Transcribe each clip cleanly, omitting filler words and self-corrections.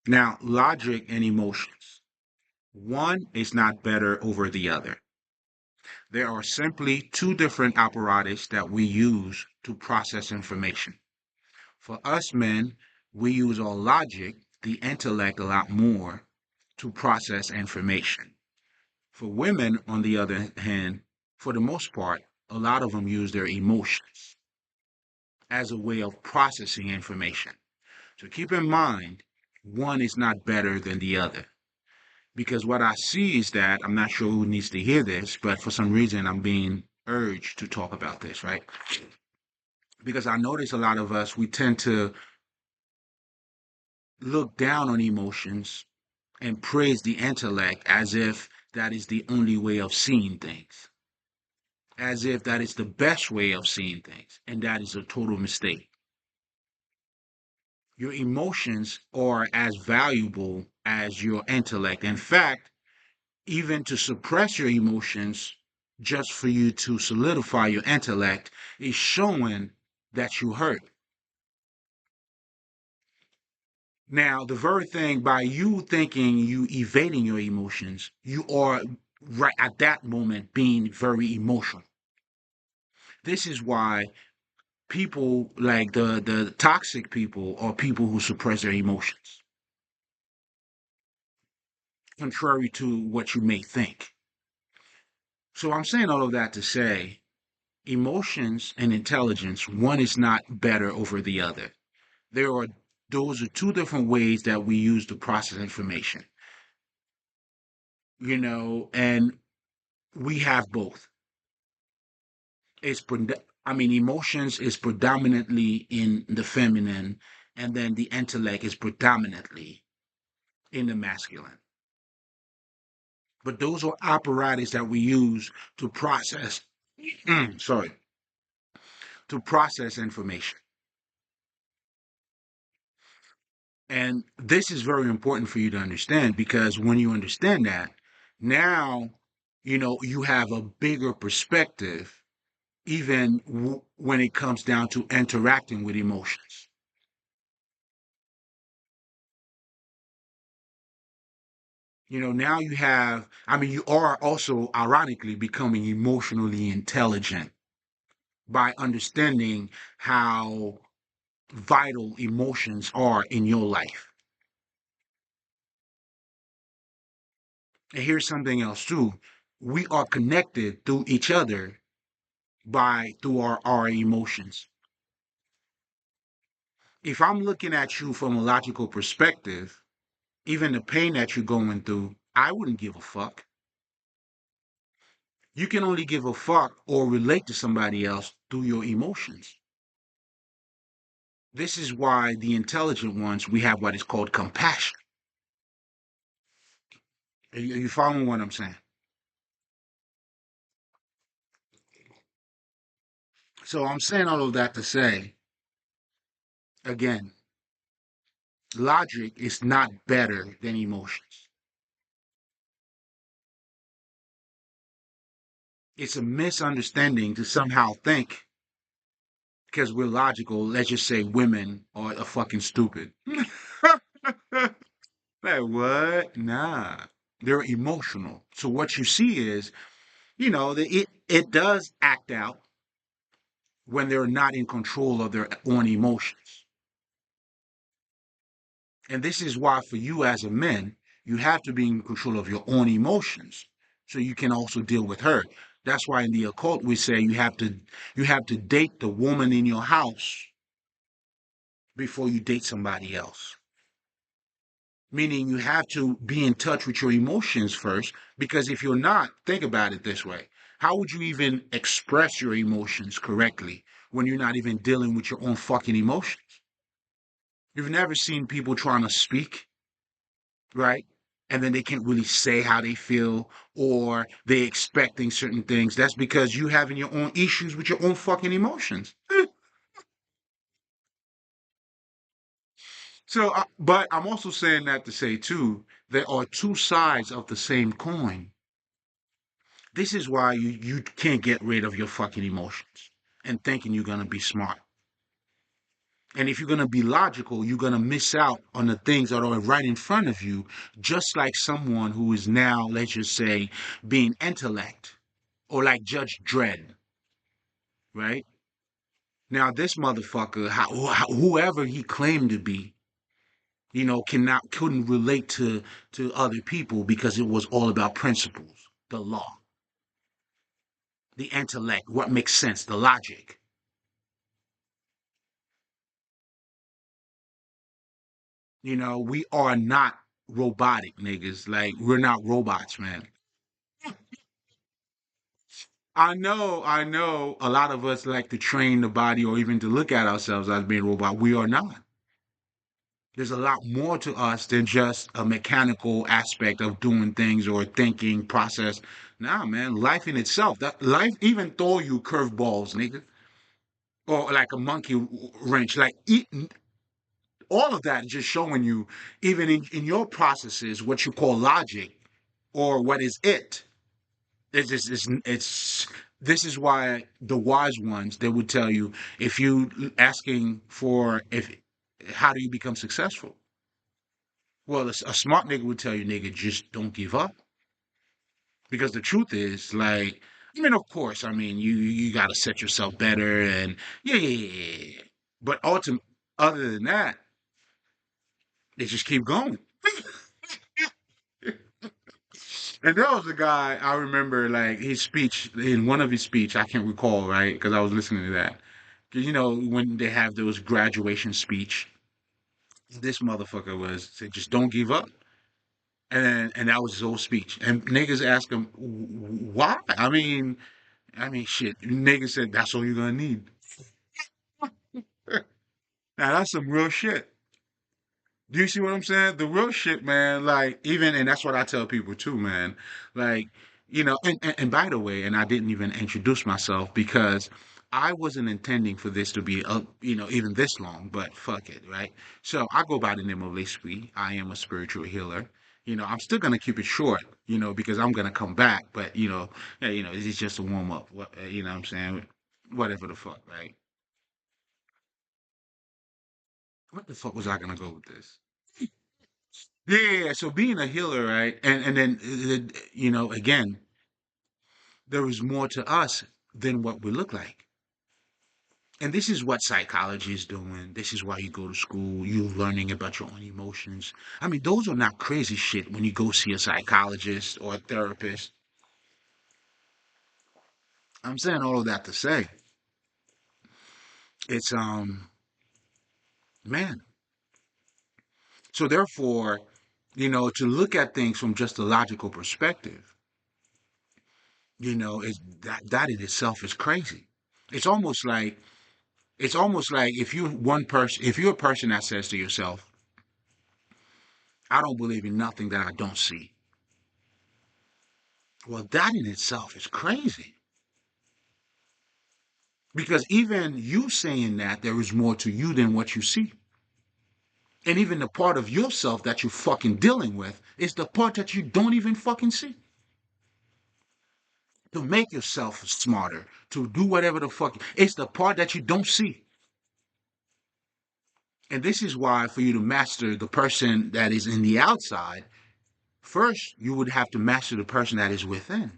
Now, logic and emotions. One is not better over the other. There are simply two different apparatus that we use to process information. For us men, we use our logic, the intellect, a lot more to process information. For women, on the other hand, for the most part, a lot of them use their emotions as a way of processing information. So keep in mind, one is not better than the other. Because what I see is that I'm not sure who needs to hear this, but for some reason I'm being urged to talk about this, right? Because I notice a lot of us, we tend to look down on emotions and praise the intellect as if that is the only way of seeing things, as if that is the best way of seeing things. And that is a total mistake. Your emotions are as valuable as your intellect. In fact, even to suppress your emotions just for you to solidify your intellect is showing that you hurt. Now, the very thing by you thinking you evading your emotions, you are right at that moment being very emotional. This is why people like the toxic people are people who suppress their emotions, contrary to what you may think. So I'm saying all of that to say emotions and intelligence, one is not better over the other. There are those are two different ways that we use to process information, and we have both. It's I mean, emotions is predominantly in the feminine, and then the intellect is predominantly in the masculine. But those are apparatus that we use to process, sorry, to process information. And this is very important for you to understand because when you understand that, now, you have a bigger perspective, even when it comes down to interacting with emotions. Now you have, I mean, you are also ironically becoming emotionally intelligent by understanding how vital emotions are in your life. And here's something else too. We are connected through each other through our emotions. If I'm looking at you from a logical perspective, even the pain that you're going through, I wouldn't give a fuck. You can only give a fuck or relate to somebody else through your emotions. This is why the intelligent ones, we have what is called compassion. Are you following what I'm saying? So I'm saying all of that to say, again, logic is not better than emotions. It's a misunderstanding to somehow think because we're logical, let's just say women are fucking stupid. Like, what? Nah. They're emotional. So what you see is, it does act out when they're not in control of their own emotions. And this is why for you as a man, you have to be in control of your own emotions so you can also deal with her. That's why in the occult we say you have to date the woman in your house before you date somebody else. Meaning you have to be in touch with your emotions first, because if you're not, think about it this way. How would you even express your emotions correctly when you're not even dealing with your own fucking emotions? You've never seen people trying to speak, right? And then they can't really say how they feel or they expecting certain things. That's because you having your own issues with your own fucking emotions. So, but I'm also saying that to say too, there are two sides of the same coin. This is why you can't get rid of your fucking emotions and thinking you're gonna be smart. And if you're going to be logical, you're going to miss out on the things that are right in front of you, just like someone who is now, let's just say, being intellect, or like Judge Dredd, right? Now, this motherfucker, whoever he claimed to be, couldn't relate to other people because it was all about principles, the law, the intellect, what makes sense, the logic. We are not robotic niggas. Like, we're not robots, man. I know a lot of us like to train the body or even to look at ourselves as being robot. We are not. There's a lot more to us than just a mechanical aspect of doing things or thinking process. Nah, man, life in itself. That life even throw you curveballs, nigga, or like a monkey wrench. Like all of that, just showing you, even in your processes, what you call logic or what is it. It's this is why the wise ones, they would tell you, if you asking for, if how do you become successful? Well, a smart nigga would tell you, nigga, just don't give up. Because the truth is, like, I mean, of course, I mean, you got to set yourself better, and yeah, yeah, yeah, yeah, yeah. But ultimately, other than that, they just keep going. And there was a guy I remember, like his speech, in one of his speech, I can't recall, right? Because I was listening to that. 'Cause, when they have those graduation speech, this motherfucker was said, just don't give up. And that was his whole speech. And niggas ask him, why? I mean, shit. Niggas said that's all you're gonna need. Now that's some real shit. Do you see what I'm saying? The real shit, man. Like, even, and that's what I tell people too, man. Like, and by the way, and I didn't even introduce myself because I wasn't intending for this to be, even this long, but fuck it, right? So I go by the name of Leslie. I am a spiritual healer. I'm still gonna keep it short, because I'm gonna come back, but yeah, it's just a warm up. What I'm saying? Whatever the fuck, right? What the fuck was I gonna go with this? Yeah, yeah, yeah. So being a healer, right? And then again, there is more to us than what we look like. And this is what psychology is doing. This is why you go to school. You're learning about your own emotions. I mean, those are not crazy shit when you go see a psychologist or a therapist. I'm saying all of that to say it's man. So therefore, to look at things from just a logical perspective, is that in itself is crazy. It's almost like if you're a person that says to yourself, I don't believe in nothing that I don't see. Well, that in itself is crazy. Because even you saying that there is more to you than what you see. And even the part of yourself that you're fucking dealing with is the part that you don't even fucking see. To make yourself smarter, to do whatever the fuck, it's the part that you don't see. And this is why, for you to master the person that is in the outside, first, you would have to master the person that is within.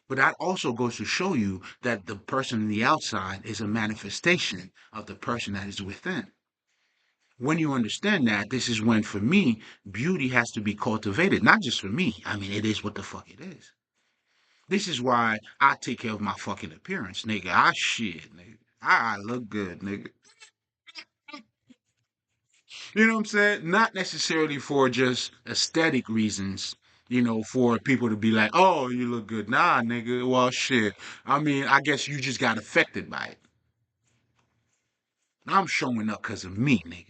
But that also goes to show you that the person on the outside is a manifestation of the person that is within. When you understand that, this is when, for me, beauty has to be cultivated. Not just for me. I mean, it is what the fuck it is. This is why I take care of my fucking appearance, nigga. Nigga. I look good, nigga. You know what I'm saying? Not necessarily for just aesthetic reasons, for people to be like, oh, you look good. Nah, nigga. Well, shit. I mean, I guess you just got affected by it. I'm showing up because of me, nigga.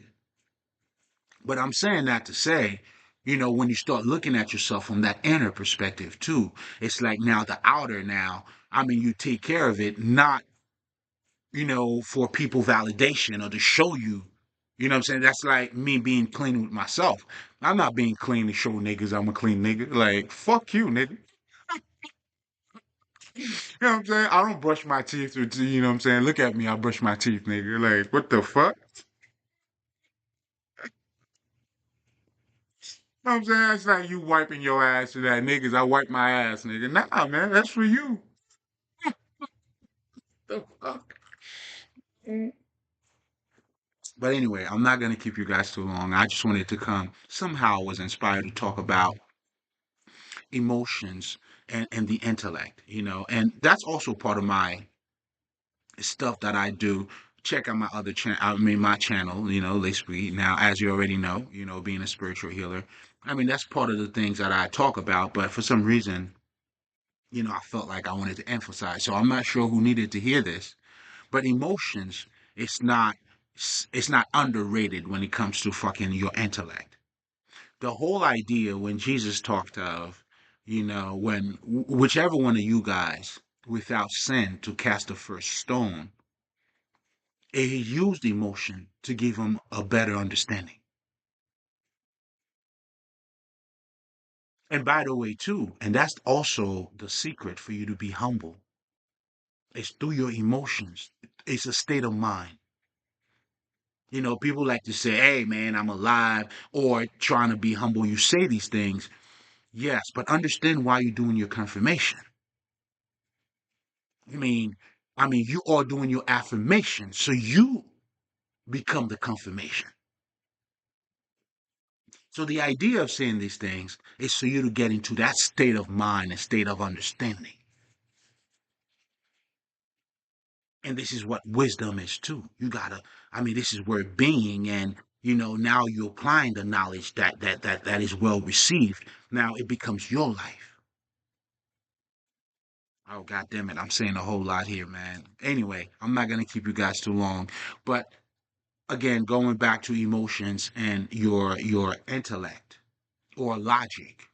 But I'm saying that to say, when you start looking at yourself from that inner perspective too, it's like now the outer now, I mean, you take care of it, not, for people validation or to show you. You know what I'm saying? That's like me being clean with myself. I'm not being clean to show niggas I'm a clean nigga. Like, fuck you, nigga. You know what I'm saying? I don't brush my teeth with, you know what I'm saying? Look at me, I brush my teeth, nigga. Like, what the fuck? You know what I'm saying? It's like you wiping your ass to that niggas. I wipe my ass, nigga. Nah, man, that's for you. The fuck? But anyway, I'm not gonna keep you guys too long. I just wanted to come. Somehow I was inspired to talk about emotions and the intellect, and that's also part of my stuff that I do. Check out my other channel. I mean, my channel, Lace Now, as you already know, being a spiritual healer. I mean, that's part of the things that I talk about. But for some reason, I felt like I wanted to emphasize. So I'm not sure who needed to hear this, but emotions, it's not, it's not underrated when it comes to fucking your intellect. The whole idea when Jesus talked of, when whichever one of you guys without sin to cast the first stone, he used emotion to give him a better understanding. And by the way, too, and that's also the secret for you to be humble. It's through your emotions. It's a state of mind. People like to say, hey, man, I'm alive, or trying to be humble. You say these things, yes, but understand why you're doing your confirmation. I mean, you are doing your affirmation, so you become the confirmation. So the idea of saying these things is for you to get into that state of mind and state of understanding. And this is what wisdom is too. This is where being and now you're applying the knowledge that is well received. Now it becomes your life. Oh god damn it, I'm saying a whole lot here, man. Anyway, I'm not gonna keep you guys too long. But again, going back to emotions and your intellect or logic.